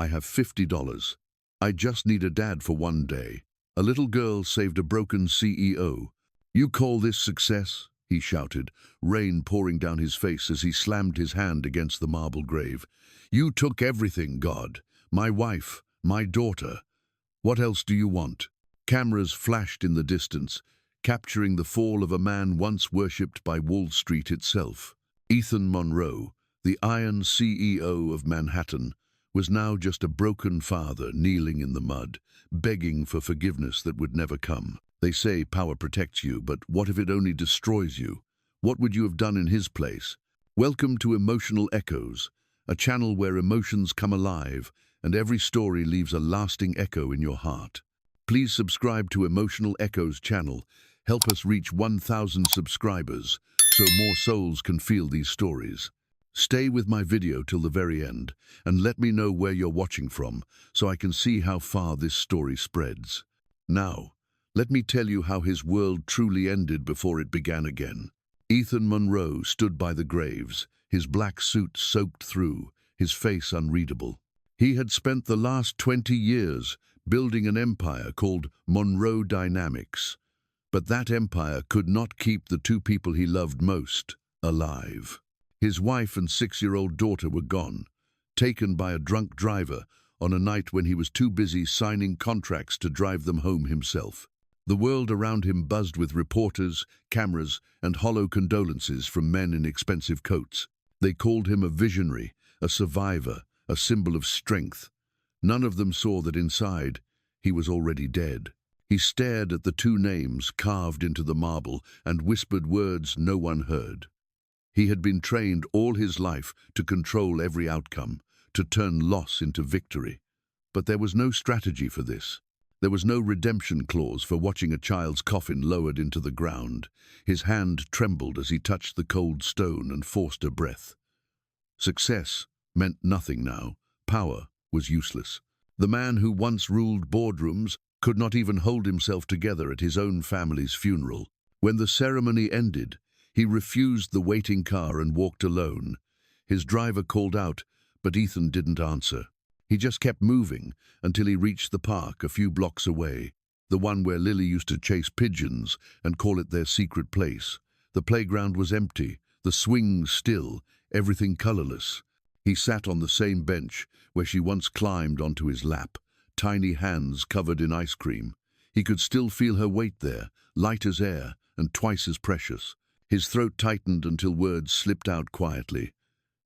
I have $50. I just need a dad for one day. A little girl saved a broken CEO. You call this success? He shouted, rain pouring down his face as he slammed his hand against the marble grave. You took everything, God. My wife, my daughter. What else do you want? Cameras flashed in the distance, capturing the fall of a man once worshipped by Wall Street itself. Ethan Monroe, the Iron CEO of Manhattan, was now just a broken father kneeling in the mud, begging for forgiveness that would never come. They say power protects you, but what if it only destroys you? What would you have done in his place? Welcome to Emotional Echoes, a channel where emotions come alive and every story leaves a lasting echo in your heart. Please subscribe to Emotional Echoes channel. Help us reach 1,000 subscribers so more souls can feel these stories. Stay with my video till the very end and let me know where you're watching from so I can see how far this story spreads. Now, let me tell you how his world truly ended before it began again. Ethan Monroe stood by the graves, his black suit soaked through, his face unreadable. He had spent the last 20 years building an empire called Monroe Dynamics. But that empire could not keep the two people he loved most alive. His wife and 6-year-old daughter were gone, taken by a drunk driver on a night when he was too busy signing contracts to drive them home himself. The world around him buzzed with reporters, cameras, and hollow condolences from men in expensive coats. They called him a visionary, a survivor, a symbol of strength. None of them saw that inside, he was already dead. He stared at the two names carved into the marble and whispered words no one heard. He had been trained all his life to control every outcome, to turn loss into victory. But there was no strategy for this. There was no redemption clause for watching a child's coffin lowered into the ground. His hand trembled as he touched the cold stone and forced a breath. Success meant nothing now. Power was useless. The man who once ruled boardrooms could not even hold himself together at his own family's funeral. When the ceremony ended, he refused the waiting car and walked alone. His driver called out, but Ethan didn't answer. He just kept moving until he reached the park a few blocks away, the one where Lily used to chase pigeons and call it their secret place. The playground was empty, the swings still, everything colorless. He sat on the same bench where she once climbed onto his lap, tiny hands covered in ice cream. He could still feel her weight there, light as air and twice as precious. His throat tightened until words slipped out quietly.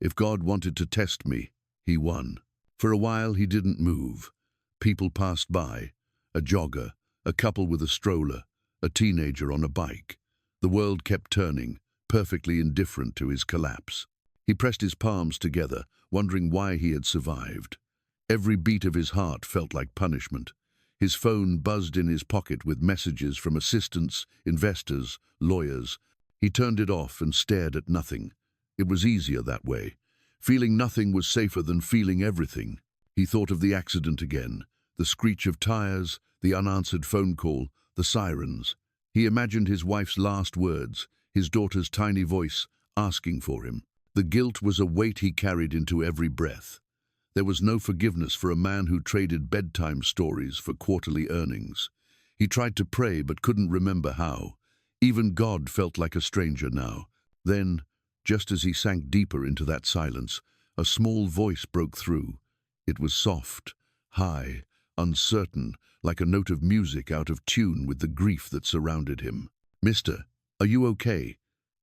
If God wanted to test me, he won. For a while he didn't move. People passed by, a jogger, a couple with a stroller, a teenager on a bike. The world kept turning, perfectly indifferent to his collapse. He pressed his palms together, wondering why he had survived. Every beat of his heart felt like punishment. His phone buzzed in his pocket with messages from assistants, investors, lawyers. He turned it off and stared at nothing. It was easier that way. Feeling nothing was safer than feeling everything. He thought of the accident again, the screech of tires, the unanswered phone call, the sirens. He imagined his wife's last words, his daughter's tiny voice asking for him. The guilt was a weight he carried into every breath. There was no forgiveness for a man who traded bedtime stories for quarterly earnings. He tried to pray but couldn't remember how. Even God felt like a stranger now. Then, just as he sank deeper into that silence, a small voice broke through. It was soft, high, uncertain, like a note of music out of tune with the grief that surrounded him. "Mister, are you okay?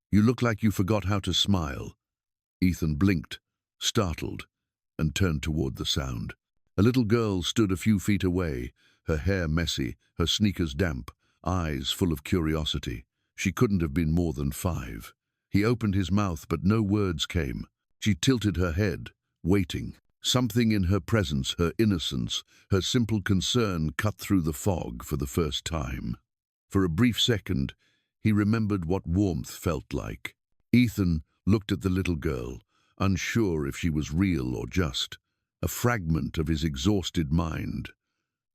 You look like you forgot how to smile." Ethan blinked, startled, and turned toward the sound. A little girl stood a few feet away, her hair messy, her sneakers damp, eyes full of curiosity. She couldn't have been more than 5. He opened his mouth, but no words came. She tilted her head, waiting. Something in her presence, her innocence, her simple concern cut through the fog for the first time. For a brief second, he remembered what warmth felt like. Ethan looked at the little girl, unsure if she was real or just a fragment of his exhausted mind.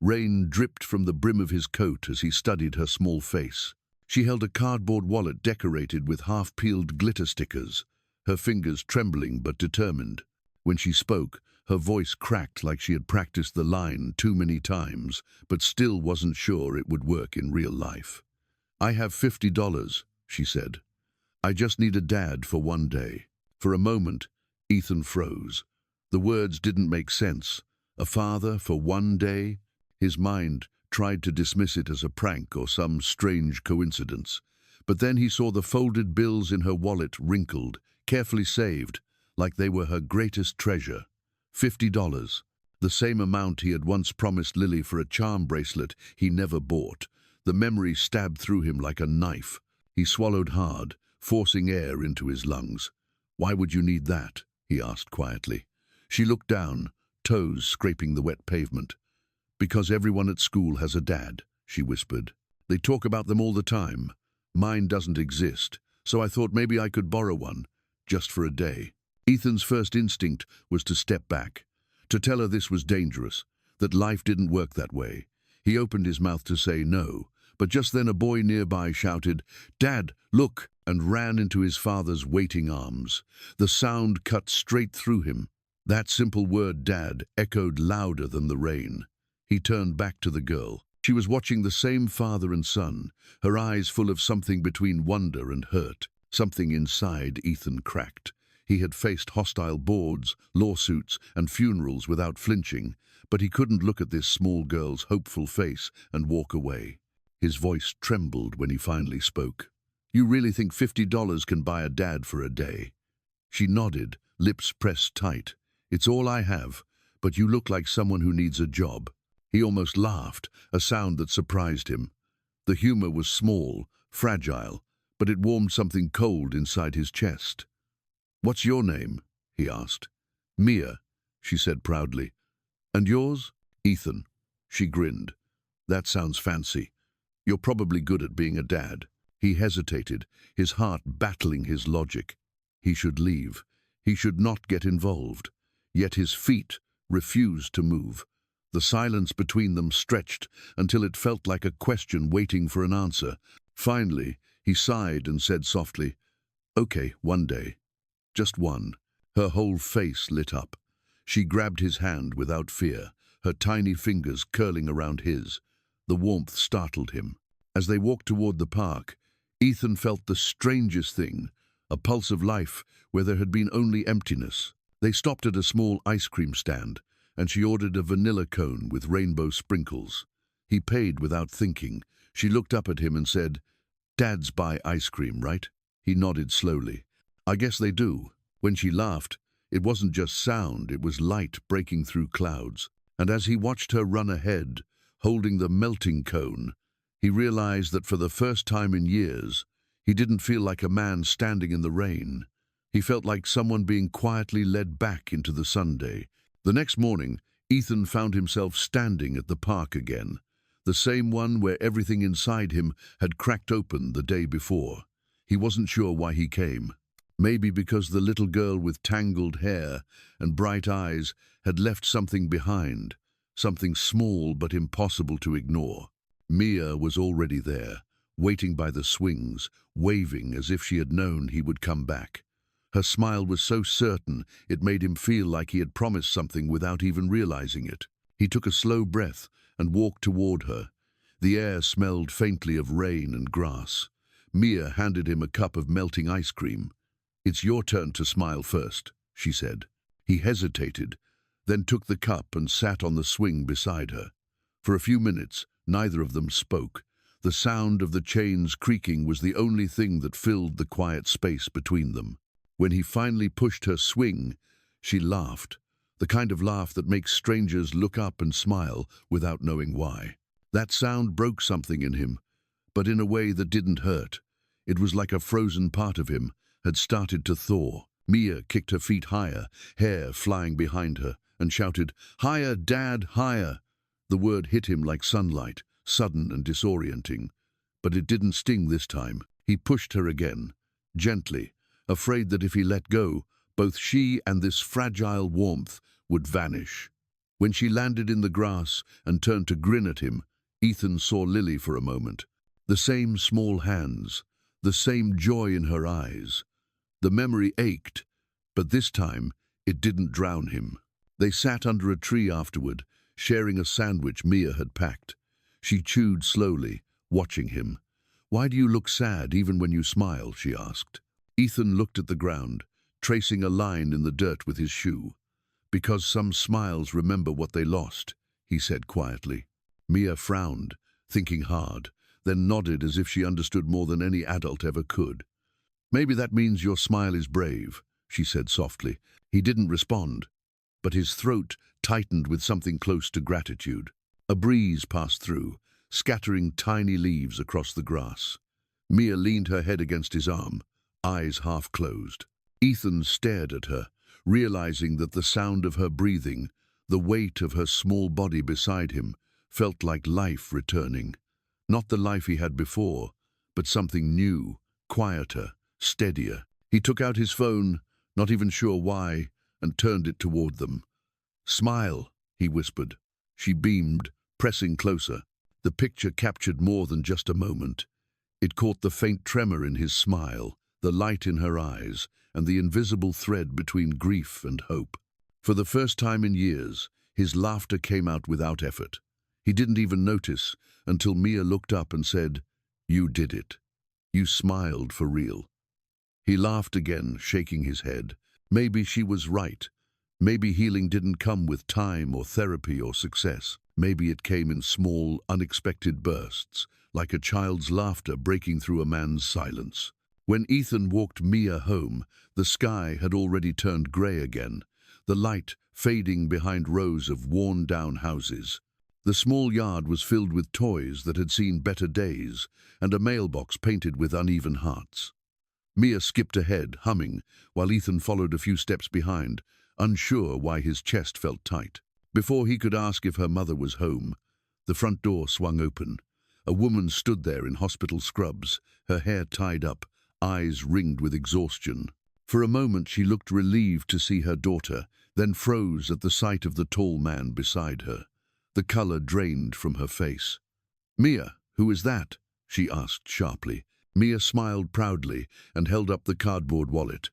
Rain dripped from the brim of his coat as he studied her small face. She held a cardboard wallet decorated with half-peeled glitter stickers, her fingers trembling but determined. When she spoke, Her voice cracked like she had practiced the line too many times, but still wasn't sure it would work in real life. "I have $50, she said. "I just need a dad for one day." For a moment, Ethan froze. The words didn't make sense. A father for one day? His mind tried to dismiss it as a prank or some strange coincidence. But then he saw the folded bills in her wallet wrinkled, carefully saved, like they were her greatest treasure. $50, the same amount he had once promised Lily for a charm bracelet he never bought. The memory stabbed through him like a knife. He swallowed hard, forcing air into his lungs. "Why would you need that?" he asked quietly. She looked down, toes scraping the wet pavement. "Because everyone at school has a dad," she whispered. "They talk about them all the time. Mine doesn't exist, so I thought maybe I could borrow one, just for a day." Ethan's first instinct was to step back, to tell her this was dangerous, that life didn't work that way. He opened his mouth to say no, but just then a boy nearby shouted, "Dad, look!" and ran into his father's waiting arms. The sound cut straight through him. That simple word, "Dad," echoed louder than the rain. He turned back to the girl. She was watching the same father and son, her eyes full of something between wonder and hurt. Something inside Ethan cracked. He had faced hostile boards, lawsuits, and funerals without flinching, but he couldn't look at this small girl's hopeful face and walk away. His voice trembled when he finally spoke. "You really think $50 can buy a dad for a day?" She nodded, lips pressed tight. "It's all I have, but you look like someone who needs a job." He almost laughed, a sound that surprised him. The humor was small, fragile, but it warmed something cold inside his chest. "What's your name?" he asked. "Mia," she said proudly. "And yours?" "Ethan." She grinned. "That sounds fancy. You're probably good at being a dad." He hesitated, his heart battling his logic. He should leave. He should not get involved. Yet his feet refused to move. The silence between them stretched until it felt like a question waiting for an answer. Finally, he sighed and said softly, "Okay, one day. Just one." Her whole face lit up. She grabbed his hand without fear, her tiny fingers curling around his. The warmth startled him. As they walked toward the park, Ethan felt the strangest thing, a pulse of life where there had been only emptiness. They stopped at a small ice cream stand, and she ordered a vanilla cone with rainbow sprinkles. He paid without thinking. She looked up at him and said, "Dads buy ice cream, right?" He nodded slowly. "I guess they do." When she laughed, it wasn't just sound, it was light breaking through clouds. And as he watched her run ahead, holding the melting cone, he realized that for the first time in years, he didn't feel like a man standing in the rain. He felt like someone being quietly led back into the Sunday. The next morning, Ethan found himself standing at the park again, the same one where everything inside him had cracked open the day before. He wasn't sure why he came. Maybe because the little girl with tangled hair and bright eyes had left something behind, something small but impossible to ignore. Mia was already there, waiting by the swings, waving as if she had known he would come back. Her smile was so certain it made him feel like he had promised something without even realizing it. He took a slow breath and walked toward her. The air smelled faintly of rain and grass. Mia handed him a cup of melting ice cream. "It's your turn to smile first," she said. He hesitated, then took the cup and sat on the swing beside her. For a few minutes, neither of them spoke. The sound of the chains creaking was the only thing that filled the quiet space between them. When he finally pushed her swing, she laughed, the kind of laugh that makes strangers look up and smile without knowing why. That sound broke something in him, but in a way that didn't hurt. It was like a frozen part of him had started to thaw. Mia kicked her feet higher, hair flying behind her, and shouted, "Higher, Dad, higher!" The word hit him like sunlight, sudden and disorienting. But it didn't sting this time. He pushed her again, gently, afraid that if he let go, both she and this fragile warmth would vanish. When she landed in the grass and turned to grin at him, Ethan saw Lily for a moment. The same small hands, the same joy in her eyes. The memory ached, but this time it didn't drown him. They sat under a tree afterward, sharing a sandwich Mia had packed. She chewed slowly, watching him. "Why do you look sad even when you smile?" she asked. Ethan looked at the ground, tracing a line in the dirt with his shoe. "Because some smiles remember what they lost," he said quietly. Mia frowned, thinking hard, then nodded as if she understood more than any adult ever could. "Maybe that means your smile is brave," she said softly. He didn't respond, but his throat tightened with something close to gratitude. A breeze passed through, scattering tiny leaves across the grass. Mia leaned her head against his arm, eyes half closed. Ethan stared at her, realizing that the sound of her breathing, the weight of her small body beside him, felt like life returning. Not the life he had before, but something new, quieter, steadier. He took out his phone, not even sure why, and turned it toward them. "Smile," he whispered. She beamed, pressing closer. The picture captured more than just a moment. It caught the faint tremor in his smile, the light in her eyes, and the invisible thread between grief and hope. For the first time in years, his laughter came out without effort. He didn't even notice until Mia looked up and said, "You did it. You smiled for real." He laughed again, shaking his head. Maybe she was right. Maybe healing didn't come with time or therapy or success. Maybe it came in small, unexpected bursts, like a child's laughter breaking through a man's silence. When Ethan walked Mia home, the sky had already turned grey again, the light fading behind rows of worn-down houses. The small yard was filled with toys that had seen better days, and a mailbox painted with uneven hearts. Mia skipped ahead, humming, while Ethan followed a few steps behind, unsure why his chest felt tight. Before he could ask if her mother was home, the front door swung open. A woman stood there in hospital scrubs, her hair tied up, eyes ringed with exhaustion. For a moment she looked relieved to see her daughter, then froze at the sight of the tall man beside her. The color drained from her face. "Mia, who is that?" she asked sharply. Mia smiled proudly and held up the cardboard wallet.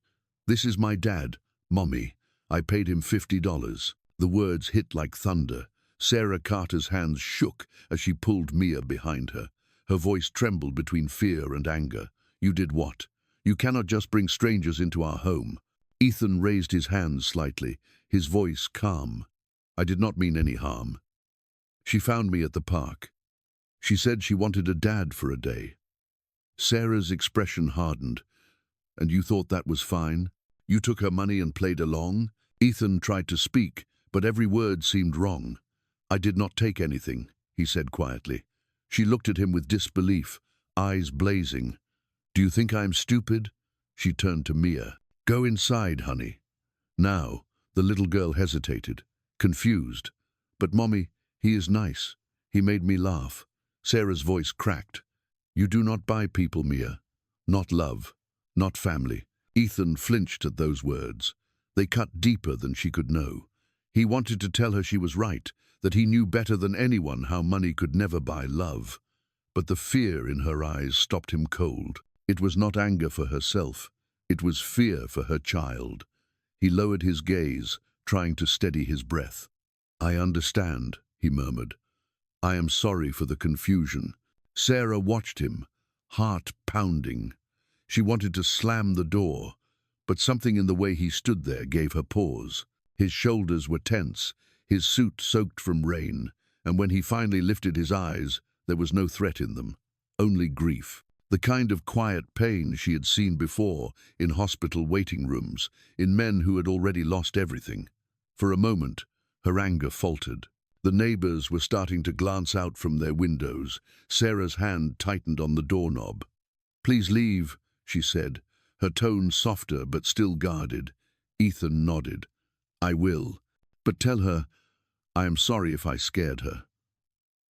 "This is my dad, Mommy. I paid him $50. The words hit like thunder. Sarah Carter's hands shook as she pulled Mia behind her. Her voice trembled between fear and anger. "You did what? You cannot just bring strangers into our home." Ethan raised his hands slightly, his voice calm. "I did not mean any harm. She found me at the park. She said she wanted a dad for a day." Sarah's expression hardened. "And you thought that was fine? You took her money and played along?" Ethan tried to speak, but every word seemed wrong. "I did not take anything," he said quietly. She looked at him with disbelief, eyes blazing. "Do you think I'm stupid?" She turned to Mia. "Go inside, honey." Now, the little girl hesitated, confused. "But Mommy, he is nice. He made me laugh." Sarah's voice cracked. "You do not buy people, Mia. Not love. Not family." Ethan flinched at those words. They cut deeper than she could know. He wanted to tell her she was right, that he knew better than anyone how money could never buy love. But the fear in her eyes stopped him cold. It was not anger for herself. It was fear for her child. He lowered his gaze, trying to steady his breath. "I understand," he murmured. "I am sorry for the confusion." Sarah watched him, heart pounding. She wanted to slam the door, but something in the way he stood there gave her pause. His shoulders were tense, his suit soaked from rain, and when he finally lifted his eyes, there was no threat in them, only grief. The kind of quiet pain she had seen before in hospital waiting rooms, in men who had already lost everything. For a moment, her anger faltered. The neighbors were starting to glance out from their windows. Sarah's hand tightened on the doorknob. "Please leave," she said, her tone softer but still guarded. Ethan nodded. "I will. But tell her, I am sorry if I scared her."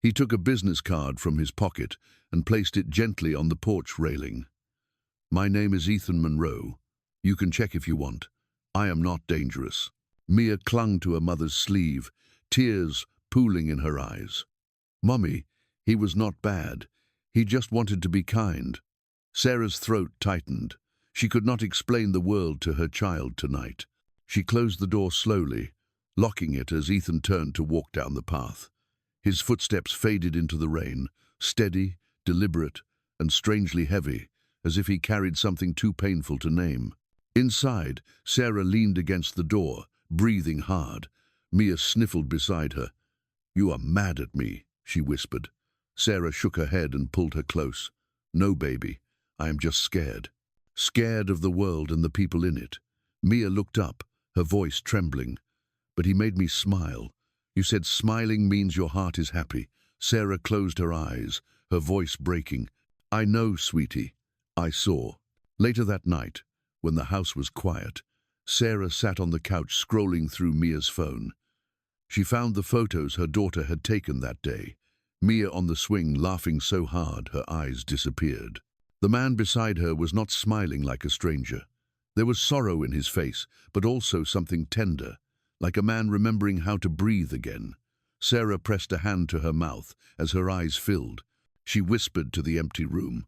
He took a business card from his pocket and placed it gently on the porch railing. "My name is Ethan Monroe. You can check if you want. I am not dangerous." Mia clung to her mother's sleeve, tears pooling in her eyes. "Mommy, he was not bad. He just wanted to be kind." Sarah's throat tightened. She could not explain the world to her child tonight. She closed the door slowly, locking it as Ethan turned to walk down the path. His footsteps faded into the rain, steady, deliberate, and strangely heavy, as if he carried something too painful to name. Inside, Sarah leaned against the door, breathing hard. Mia sniffled beside her. "You are mad at me," she whispered. Sarah shook her head and pulled her close. "No, baby, I am just scared. Scared of the world and the people in it." Mia looked up, her voice trembling. "But he made me smile. You said smiling means your heart is happy." Sarah closed her eyes, her voice breaking. "I know, sweetie. I saw." Later that night, when the house was quiet, Sarah sat on the couch scrolling through Mia's phone. She found the photos her daughter had taken that day. Mia on the swing, laughing so hard her eyes disappeared. The man beside her was not smiling like a stranger. There was sorrow in his face, but also something tender, like a man remembering how to breathe again. Sarah pressed a hand to her mouth as her eyes filled. She whispered to the empty room,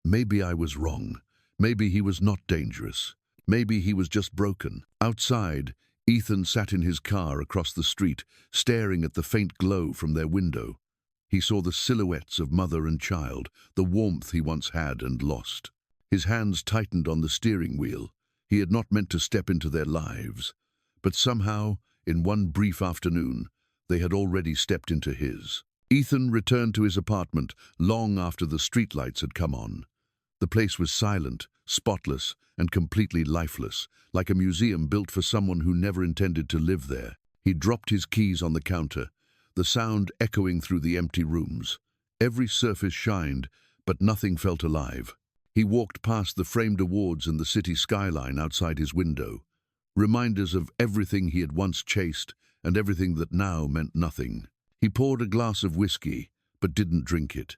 "Maybe I was wrong. Maybe he was not dangerous. Maybe he was just broken." Outside, Ethan sat in his car across the street, staring at the faint glow from their window. He saw the silhouettes of mother and child, the warmth he once had and lost. His hands tightened on the steering wheel. He had not meant to step into their lives. But somehow, in one brief afternoon, they had already stepped into his. Ethan returned to his apartment long after the streetlights had come on. The place was silent, spotless, and completely lifeless, like a museum built for someone who never intended to live there. He dropped his keys on the counter, the sound echoing through the empty rooms. Every surface shined, but nothing felt alive. He walked past the framed awards and the city skyline outside his window, reminders of everything he had once chased and everything that now meant nothing. He poured a glass of whiskey, but didn't drink it.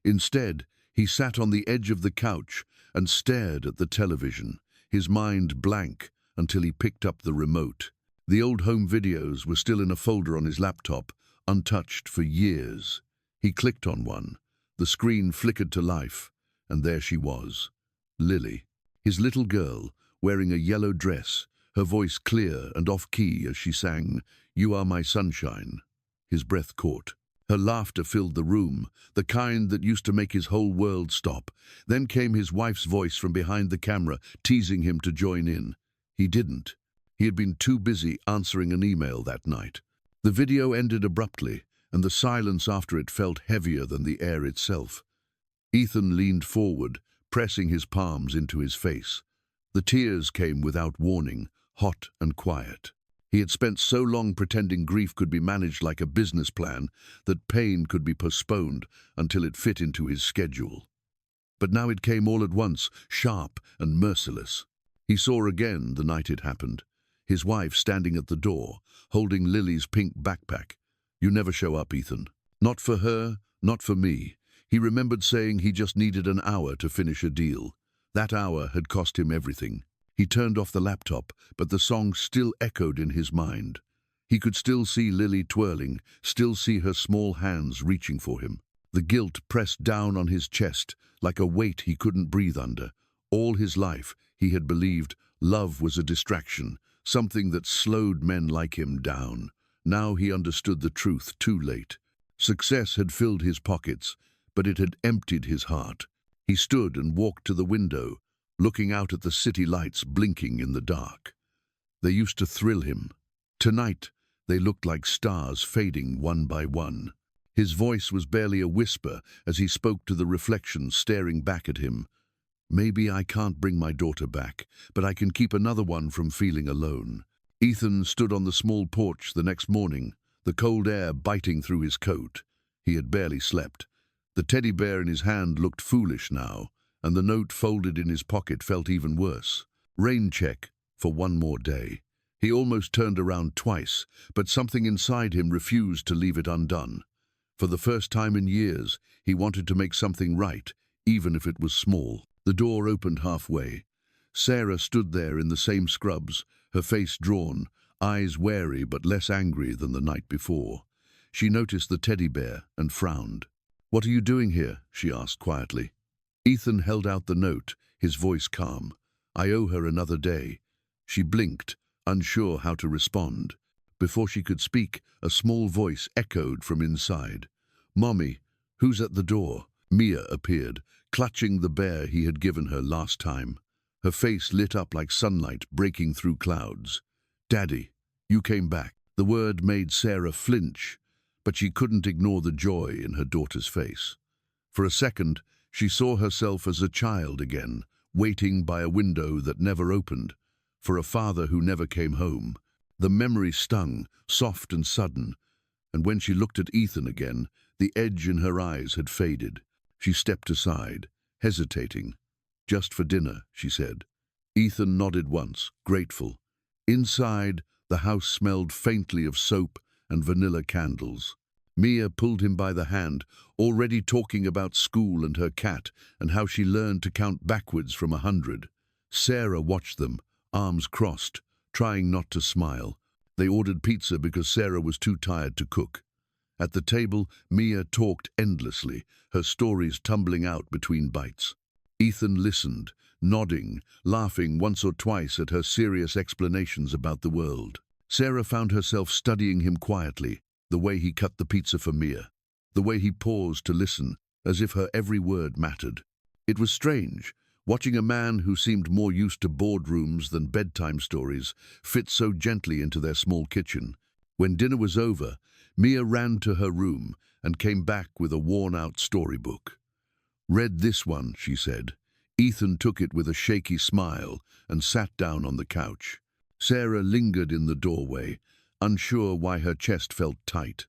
Instead, he sat on the edge of the couch and stared at the television, his mind blank until he picked up the remote. The old home videos were still in a folder on his laptop, untouched for years. He clicked on one. The screen flickered to life, and there she was, Lily, his little girl, wearing a yellow dress, her voice clear and off-key as she sang, "You Are My Sunshine." His breath caught. Her laughter filled the room, the kind that used to make his whole world stop. Then came his wife's voice from behind the camera, teasing him to join in. He didn't. He had been too busy answering an email that night. The video ended abruptly, and the silence after it felt heavier than the air itself. Ethan leaned forward, pressing his palms into his face. The tears came without warning, hot and quiet. He had spent so long pretending grief could be managed like a business plan, that pain could be postponed until it fit into his schedule. But now it came all at once, sharp and merciless. He saw again the night it happened, his wife standing at the door, holding Lily's pink backpack. "You never show up, Ethan. Not for her, not for me." He remembered saying he just needed an hour to finish a deal. That hour had cost him everything. He turned off the laptop, but the song still echoed in his mind. He could still see Lily twirling, still see her small hands reaching for him. The guilt pressed down on his chest, like a weight he couldn't breathe under. All his life, he had believed love was a distraction, something that slowed men like him down. Now he understood the truth too late. Success had filled his pockets, but it had emptied his heart. He stood and walked to the window, looking out at the city lights blinking in the dark. They used to thrill him. Tonight, they looked like stars fading one by one. His voice was barely a whisper as he spoke to the reflection staring back at him. "Maybe I can't bring my daughter back, but I can keep another one from feeling alone." Ethan stood on the small porch the next morning, the cold air biting through his coat. He had barely slept. The teddy bear in his hand looked foolish now, and the note folded in his pocket felt even worse. Rain check for one more day. He almost turned around twice, but something inside him refused to leave it undone. For the first time in years, he wanted to make something right, even if it was small. The door opened halfway. Sarah stood there in the same scrubs, her face drawn, eyes wary but less angry than the night before. She noticed the teddy bear and frowned. "What are you doing here?" she asked quietly. Ethan held out the note, his voice calm. "I owe her another day." She blinked, unsure how to respond. Before she could speak, a small voice echoed from inside. "Mommy, who's at the door?" Mia appeared, clutching the bear he had given her last time. Her face lit up like sunlight breaking through clouds. "Daddy, you came back." The word made Sarah flinch, but she couldn't ignore the joy in her daughter's face. For a second, she saw herself as a child again, waiting by a window that never opened, for a father who never came home. The memory stung, soft and sudden, and when she looked at Ethan again, the edge in her eyes had faded. She stepped aside, hesitating. "Just for dinner," she said. Ethan nodded once, grateful. Inside, the house smelled faintly of soap and vanilla candles. Mia pulled him by the hand, already talking about school and her cat and how she learned to count backwards from 100. Sarah watched them, arms crossed, trying not to smile. They ordered pizza because Sarah was too tired to cook. At the table, Mia talked endlessly, her stories tumbling out between bites. Ethan listened, nodding, laughing once or twice at her serious explanations about the world. Sarah found herself studying him quietly, the way he cut the pizza for Mia, the way he paused to listen, as if her every word mattered. It was strange, watching a man who seemed more used to boardrooms than bedtime stories fit so gently into their small kitchen. When dinner was over, Mia ran to her room and came back with a worn-out storybook. "Read this one," she said. Ethan took it with a shaky smile and sat down on the couch. Sarah lingered in the doorway, unsure why her chest felt tight.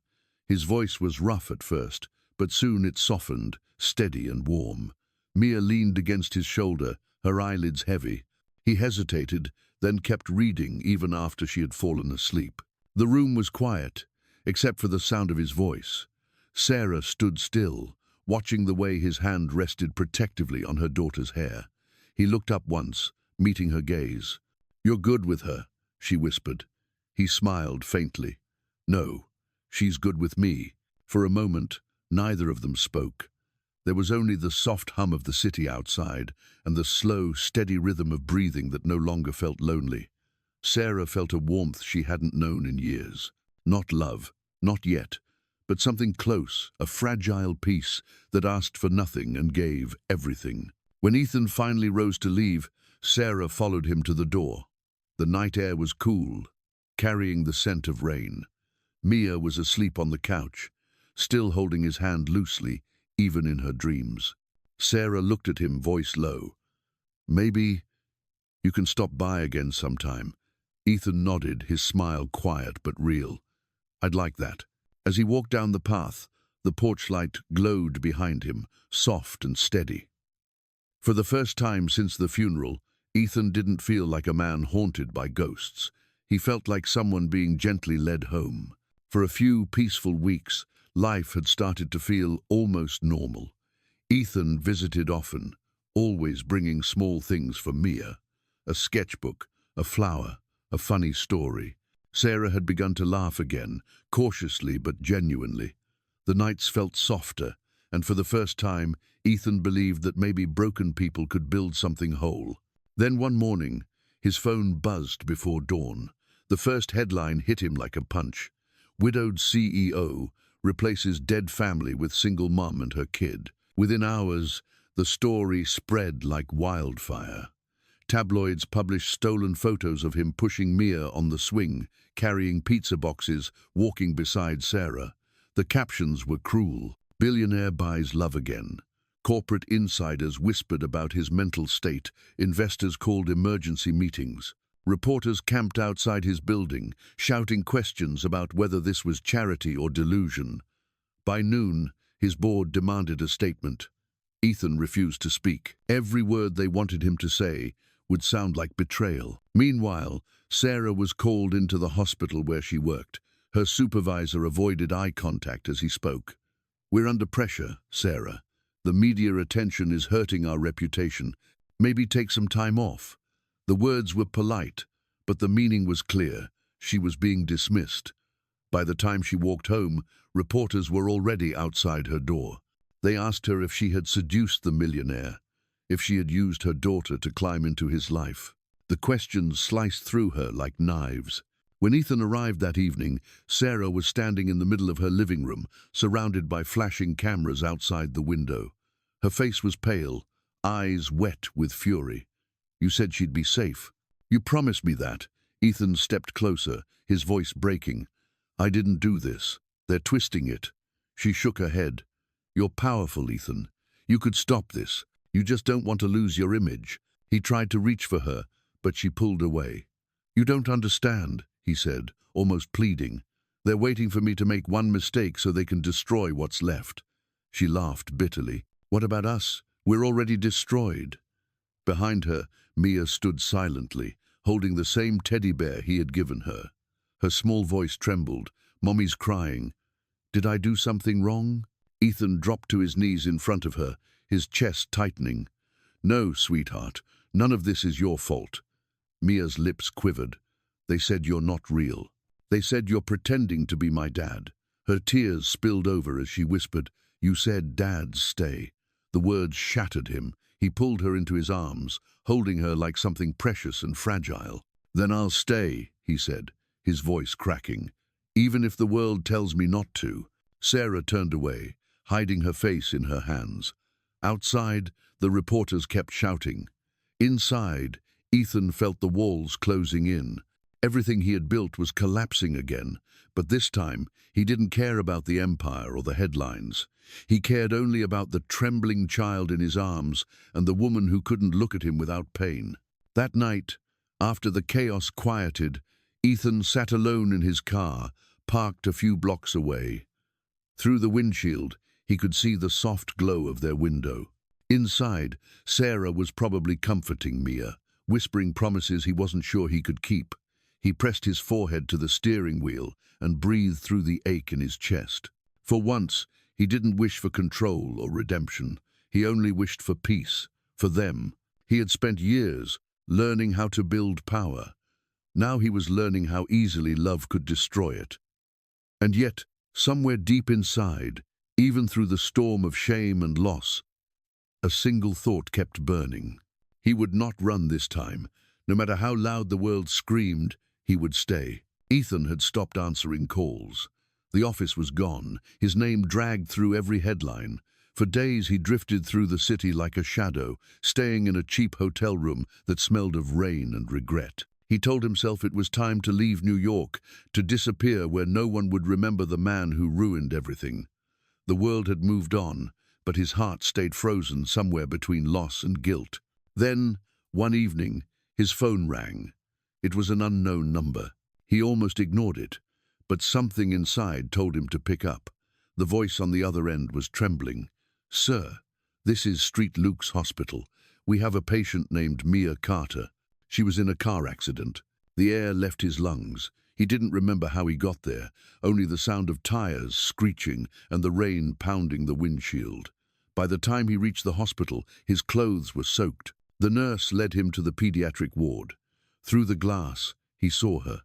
His voice was rough at first, but soon it softened, steady and warm. Mia leaned against his shoulder, her eyelids heavy. He hesitated, then kept reading even after she had fallen asleep. The room was quiet, except for the sound of his voice. Sarah stood still, watching the way his hand rested protectively on her daughter's hair. He looked up once, meeting her gaze. "You're good with her," she whispered. He smiled faintly. "No, she's good with me." For a moment, neither of them spoke. There was only the soft hum of the city outside and the slow, steady rhythm of breathing that no longer felt lonely. Sarah felt a warmth she hadn't known in years. Not love, not yet, but something close, a fragile peace that asked for nothing and gave everything. When Ethan finally rose to leave, Sarah followed him to the door. The night air was cool, carrying the scent of rain. Mia was asleep on the couch, still holding his hand loosely, even in her dreams. Sarah looked at him, voice low. "Maybe you can stop by again sometime." Ethan nodded, his smile quiet but real. "I'd like that." As he walked down the path, the porch light glowed behind him, soft and steady. For the first time since the funeral, Ethan didn't feel like a man haunted by ghosts. He felt like someone being gently led home. For a few peaceful weeks, life had started to feel almost normal. Ethan visited often, always bringing small things for Mia. A sketchbook, a flower, a funny story. Sarah had begun to laugh again, cautiously but genuinely. The nights felt softer, and for the first time, Ethan believed that maybe broken people could build something whole. Then one morning, his phone buzzed before dawn. The first headline hit him like a punch. "Widowed CEO replaces dead family with single mom and her kid." Within hours, the story spread like wildfire. Tabloids published stolen photos of him pushing Mia on the swing, carrying pizza boxes, walking beside Sarah. The captions were cruel. "Billionaire buys love again." Corporate insiders whispered about his mental state. Investors called emergency meetings. Reporters camped outside his building, shouting questions about whether this was charity or delusion. By noon, his board demanded a statement. Ethan refused to speak. Every word they wanted him to say would sound like betrayal. Meanwhile, Sarah was called into the hospital where she worked. Her supervisor avoided eye contact as he spoke. "We're under pressure, Sarah. The media attention is hurting our reputation. Maybe take some time off." The words were polite, but the meaning was clear. She was being dismissed. By the time she walked home, reporters were already outside her door. They asked her if she had seduced the millionaire, if she had used her daughter to climb into his life. The questions sliced through her like knives. When Ethan arrived that evening, Sarah was standing in the middle of her living room, surrounded by flashing cameras outside the window. Her face was pale, eyes wet with fury. "You said she'd be safe. You promised me that." Ethan stepped closer, his voice breaking. "I didn't do this. They're twisting it." She shook her head. "You're powerful, Ethan. You could stop this. You just don't want to lose your image." He tried to reach for her, but she pulled away. "You don't understand," he said, almost pleading. "They're waiting for me to make one mistake so they can destroy what's left." She laughed bitterly. "What about us? We're already destroyed." Behind her, Mia stood silently, holding the same teddy bear he had given her. Her small voice trembled. "Mommy's crying. Did I do something wrong?" Ethan dropped to his knees in front of her, his chest tightening. "No, sweetheart, none of this is your fault." Mia's lips quivered. "They said you're not real. They said you're pretending to be my dad." Her tears spilled over as she whispered, "You said Dad's stay." The words shattered him. He pulled her into his arms, holding her like something precious and fragile. "Then I'll stay," he said, his voice cracking. "Even if the world tells me not to." Sarah turned away, hiding her face in her hands. Outside, the reporters kept shouting. Inside, Ethan felt the walls closing in. Everything he had built was collapsing again, but this time he didn't care about the empire or the headlines. He cared only about the trembling child in his arms and the woman who couldn't look at him without pain. That night, after the chaos quieted, Ethan sat alone in his car, parked a few blocks away. Through the windshield, he could see the soft glow of their window. Inside, Sarah was probably comforting Mia, whispering promises he wasn't sure he could keep. He pressed his forehead to the steering wheel and breathed through the ache in his chest. For once, he didn't wish for control or redemption. He only wished for peace, for them. He had spent years learning how to build power. Now he was learning how easily love could destroy it. And yet, somewhere deep inside, even through the storm of shame and loss, a single thought kept burning. He would not run this time. No matter how loud the world screamed, he would stay. Ethan had stopped answering calls. The office was gone, his name dragged through every headline. For days he drifted through the city like a shadow, staying in a cheap hotel room that smelled of rain and regret. He told himself it was time to leave New York, to disappear where no one would remember the man who ruined everything. The world had moved on, but his heart stayed frozen somewhere between loss and guilt. Then, one evening, his phone rang. It was an unknown number. He almost ignored it, but something inside told him to pick up. The voice on the other end was trembling. "Sir, this is Street Luke's hospital. We have a patient named Mia Carter. She was in a car accident. The air left his lungs. He didn't remember how he got there, only the sound of tires screeching and the rain pounding the windshield. By the time he reached the hospital, his clothes were soaked. The nurse led him to the pediatric ward. Through the glass, he saw her.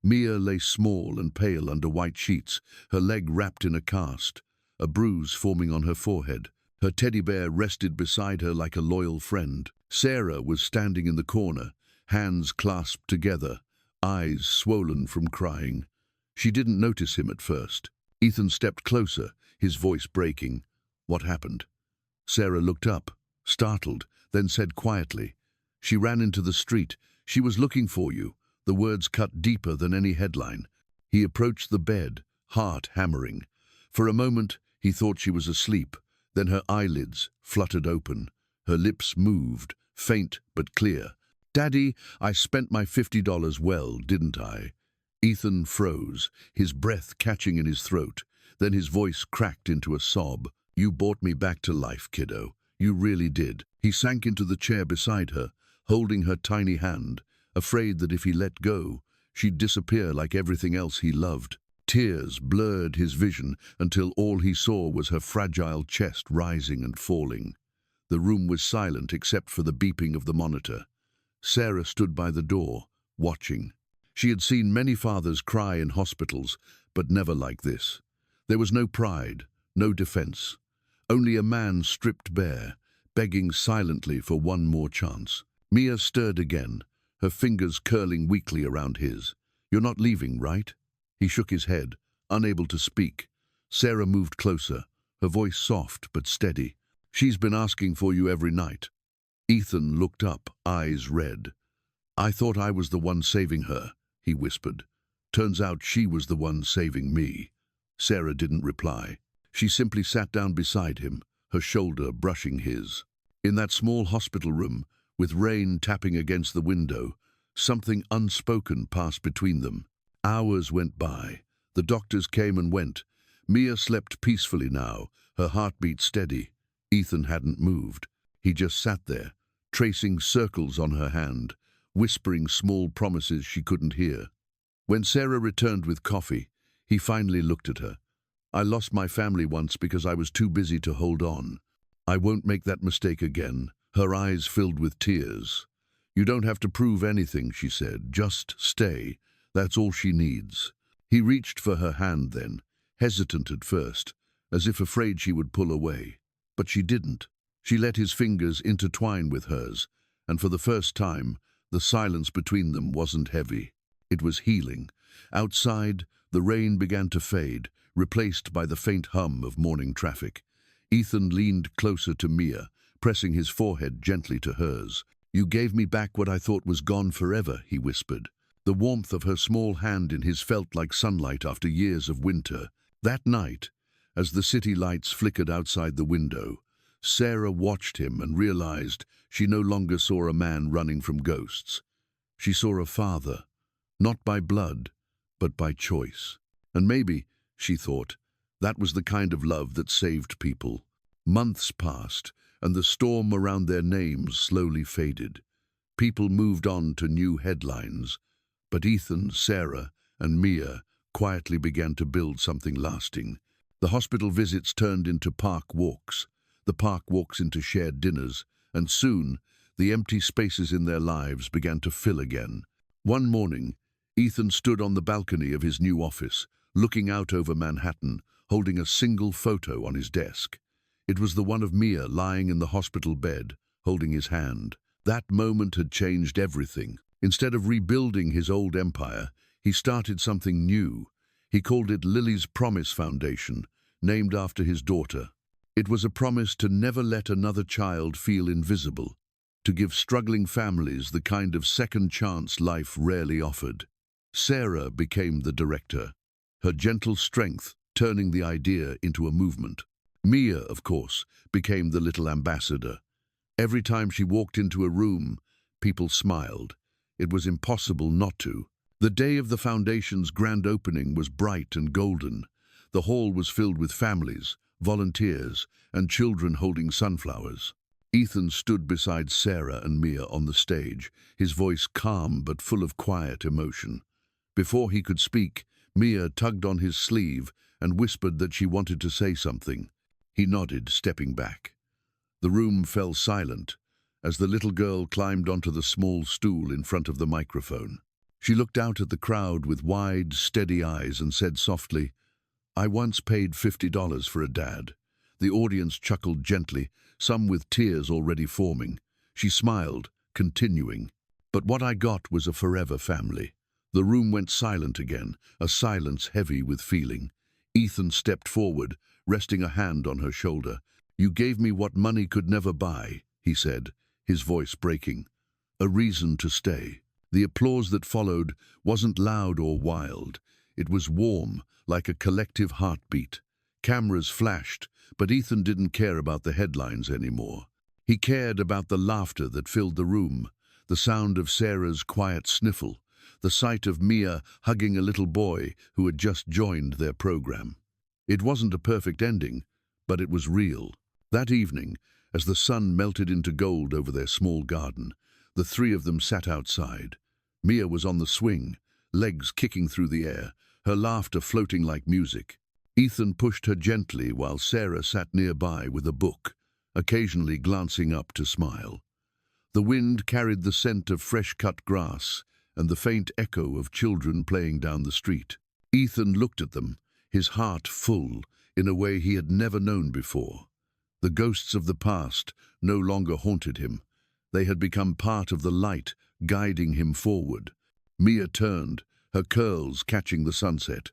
Mia lay small and pale under white sheets, her leg wrapped in a cast, a bruise forming on her forehead. Her teddy bear rested beside her like a loyal friend. Sarah was standing in the corner, hands clasped together, eyes swollen from crying. She didn't notice him at first. Ethan stepped closer, his voice breaking. "What happened?" Sarah looked up, startled, then said quietly, "She ran into the street. She was looking for you." The words cut deeper than any headline. He approached the bed, heart hammering. For a moment, he thought she was asleep. Then her eyelids fluttered open. Her lips moved, faint but clear. "Daddy, I spent my $50 well, didn't I?" Ethan froze, his breath catching in his throat. Then his voice cracked into a sob. "You brought me back to life, kiddo. You really did." He sank into the chair beside her, holding her tiny hand, afraid that if he let go, she'd disappear like everything else he loved. Tears blurred his vision until all he saw was her fragile chest rising and falling. The room was silent except for the beeping of the monitor. Sarah stood by the door, watching. She had seen many fathers cry in hospitals, but never like this. There was no pride, no defense. Only a man stripped bare, begging silently for one more chance. Mia stirred again, her fingers curling weakly around his. "You're not leaving, right?" He shook his head, unable to speak. Sarah moved closer, her voice soft but steady. "She's been asking for you every night." Ethan looked up, eyes red. "I thought I was the one saving her," he whispered. "Turns out she was the one saving me." Sarah didn't reply. She simply sat down beside him, her shoulder brushing his. In that small hospital room, with rain tapping against the window, something unspoken passed between them. Hours went by. The doctors came and went. Mia slept peacefully now, her heartbeat steady. Ethan hadn't moved. He just sat there, tracing circles on her hand, whispering small promises she couldn't hear. When Sarah returned with coffee, he finally looked at her. "I lost my family once because I was too busy to hold on. I won't make that mistake again." Her eyes filled with tears. "You don't have to prove anything," she said. "Just stay. That's all she needs." He reached for her hand then, hesitant at first, as if afraid she would pull away. But she didn't. She let his fingers intertwine with hers, and for the first time, the silence between them wasn't heavy. It was healing. Outside, the rain began to fade, replaced by the faint hum of morning traffic. Ethan leaned closer to Mia, pressing his forehead gently to hers. "You gave me back what I thought was gone forever," he whispered. The warmth of her small hand in his felt like sunlight after years of winter. That night, as the city lights flickered outside the window, Sarah watched him and realized she no longer saw a man running from ghosts. She saw a father, not by blood, but by choice. And maybe, she thought, that was the kind of love that saved people. Months passed, and the storm around their names slowly faded. People moved on to new headlines, but Ethan, Sarah, and Mia quietly began to build something lasting. The hospital visits turned into park walks, the park walks into shared dinners, and soon the empty spaces in their lives began to fill again. One morning, Ethan stood on the balcony of his new office, looking out over Manhattan, holding a single photo on his desk. It was the one of Mia lying in the hospital bed, holding his hand. That moment had changed everything. Instead of rebuilding his old empire, he started something new. He called it Lily's Promise Foundation, named after his daughter. It was a promise to never let another child feel invisible, to give struggling families the kind of second chance life rarely offered. Sarah became the director, her gentle strength turning the idea into a movement. Mia, of course, became the little ambassador. Every time she walked into a room, people smiled. It was impossible not to. The day of the foundation's grand opening was bright and golden. The hall was filled with families, volunteers, and children holding sunflowers. Ethan stood beside Sarah and Mia on the stage, his voice calm but full of quiet emotion. Before he could speak, Mia tugged on his sleeve and whispered that she wanted to say something. He nodded, stepping back. The room fell silent as the little girl climbed onto the small stool in front of the microphone. She looked out at the crowd with wide, steady eyes and said softly, "I once paid $50 for a dad." The audience chuckled gently, some with tears already forming. She smiled, continuing, "But what I got was a forever family." The room went silent again, a silence heavy with feeling. Ethan stepped forward, resting a hand on her shoulder. "You gave me what money could never buy," he said, his voice breaking. "A reason to stay." The applause that followed wasn't loud or wild. It was warm, like a collective heartbeat. Cameras flashed, but Ethan didn't care about the headlines anymore. He cared about the laughter that filled the room, the sound of Sarah's quiet sniffle, the sight of Mia hugging a little boy who had just joined their program. It wasn't a perfect ending, but it was real. That evening, as the sun melted into gold over their small garden, the three of them sat outside. Mia was on the swing, legs kicking through the air, her laughter floating like music. Ethan pushed her gently while Sarah sat nearby with a book, occasionally glancing up to smile. The wind carried the scent of fresh-cut grass and the faint echo of children playing down the street. Ethan looked at them, his heart full, in a way he had never known before. The ghosts of the past no longer haunted him. They had become part of the light guiding him forward. Mia turned, her curls catching the sunset.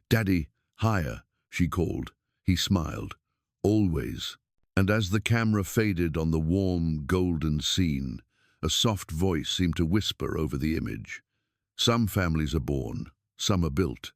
"Daddy, higher," she called. He smiled. "Always." And as the camera faded on the warm, golden scene, a soft voice seemed to whisper over the image. "Some families are born, some are built,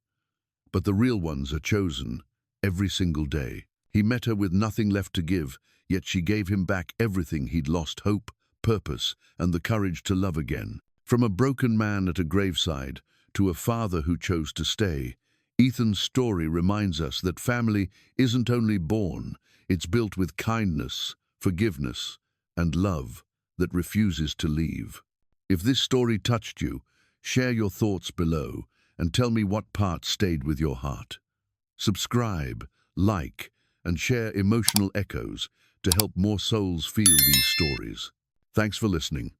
but the real ones are chosen every single day." He met her with nothing left to give, yet she gave him back everything he'd lost: hope, purpose, and the courage to love again. From a broken man at a graveside to a father who chose to stay, Ethan's story reminds us that family isn't only born, it's built with kindness, forgiveness, and love that refuses to leave. If this story touched you, share your thoughts below and tell me what part stayed with your heart. Subscribe, like, and share emotional echoes to help more souls feel these stories. Thanks for listening.